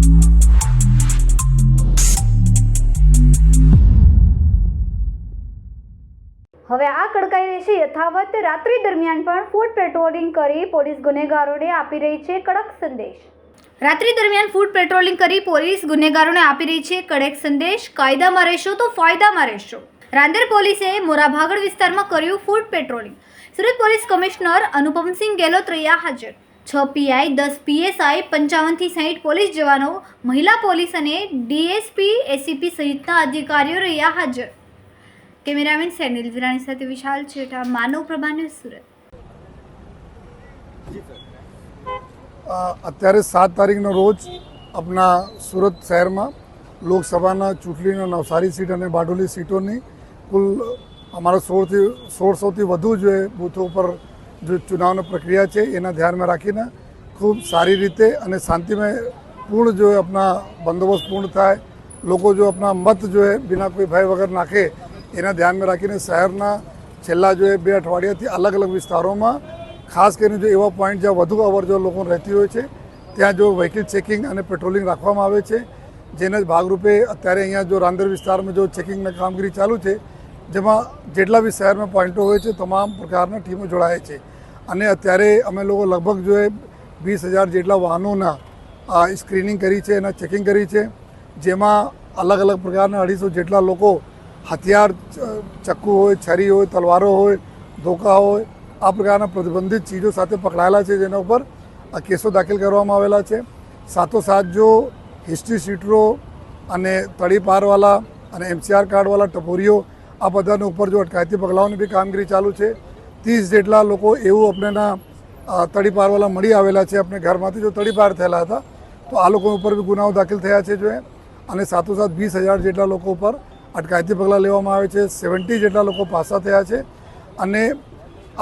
હવે આ કડકાઈ રહેશે યથાવત। રાત્રિ દરમિયાન પણ ફૂડ પેટ્રોલિંગ કરી પોલીસ ગુનેગારોને આપી રહી છે કડક સંદેશ। રાત્રિ દરમિયાન ફૂડ પેટ્રોલિંગ કરી પોલીસ ગુનેગારોને આપી રહી છે કડક સંદેશ। કાયદામાં રહેશો તો ફાયદામાં રહેશો। રાંદેર પોલીસે મોરાભાગળ વિસ્તારમાં કર્યું food patrolling. Surat police commissioner Anupamsinh Gehlot રહ્યા હાજર। 6 પીઆઈ 10 પીએસઆઈ 55 થી 60 પોલીસ જવાનો, મહિલા પોલીસ અને ડીએસપી એસીપી સહિતના અધિકારીઓ રહ્યા હાજર। કેમેરામેન સેનિલ વિરાણી સાથે વિશાલ છેઠા, માનવ પ્રભા ન્યૂઝ, સુરત। અત્યારે 7 તારીખનો રોજ આપણા સુરત શહેરમાં લોકસભાના ચૂંટણીના નવસારી સીટ અને બારડોલી સીટોની કુલ અમારા 1600થી વધુ જે બૂથો ઉપર जो चुनाव प्रक्रिया है एना ध्यान में राखी खूब सारी रीते और शांतिमय पूर्ण जो है अपना बंदोबस्त पूर्ण थाय, लोग जो अपना मत जो है बिना कोई भय वगर नाखे एना ध्यान में राखी शहरना छेल्ला जो है 2 अठवाडियाथी अलग अलग विस्तारों में खास कर जो एवा पॉइंट ज्यादा वधु अवर जो लोग रहती हो त्या जो व्हीकल चेकिंग और पेट्रोलिंग राखवामां आवे छे। जेने भागरूपे अत्यारे अहींया जो रांदेर विस्तार में जो चेकिंग कामगीरी चालू है जेमां जेटला भी शहर में पॉइंटो होय छे तमाम प्रकारना टीमों जोड़ाए छे અને અત્યારે અમે લોકો લગભગ જો એ 20,000 જેટલા વાહનોના સ્ક્રીનિંગ કરી છે અને ચેકિંગ કરી છે, જેમાં અલગ અલગ પ્રકારના 250 જેટલા લોકો હથિયાર, ચક્કુ હોય, છરી હોય, તલવારો હોય, ધોકા હોય, આ પ્રકારના પ્રતિબંધિત ચીજો સાથે પકડાયેલા છે, જેના ઉપર કેસો દાખલ કરવામાં આવેલા છે। સાથોસાથ જો હિસ્ટ્રી શીટરો અને તડી પારવાળા અને MCR કાર્ડવાળા ટપોરીઓ આ બધાના ઉપર જો અટકાયતી પગલાઓની બી કામગીરી ચાલુ છે। 30 જેટલા લોકો એવું આપણેના તડીપારવાળા મળી આવેલા છે આપણે ઘરમાંથી જો તડીપાર થયેલા હતા, તો આ લોકો ઉપર બી ગુનાઓ દાખલ થયા છે જો અને સાથોસાથ 20,000 જેટલા લોકો ઉપર અટકાયતી પગલાં લેવામાં આવે છે। 70 જેટલા લોકો પાસા થયા છે અને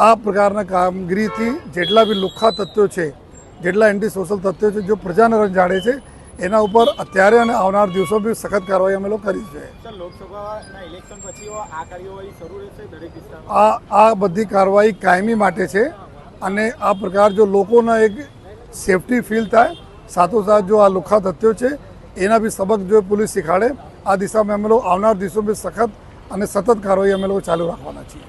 આ પ્રકારના કામગીરીથી જેટલા બી લુખ્ખા તત્વો છે, જેટલા એન્ટી સોશિયલ તત્વો છે, જો પ્રજાને રંજાડે છે એના ઉપર અત્યારે અને આવનાર દિવસો બી સખત કાર્યવાહી અમે લોકો કરી છે। આ બધી કાર્યવાહી કાયમી માટે છે અને આ પ્રકાર જો લોકોના એક સેફટી ફીલ થાય, સાથોસાથ જો આ લુખ્ખા તત્વો છે એના બી સબક જો પોલીસ શીખાડે, આ દિશામાં અમે લોકો આવનાર દિવસોમાં સખત અને સતત કાર્યવાહી અમે લોકો ચાલુ રાખવાના છીએ।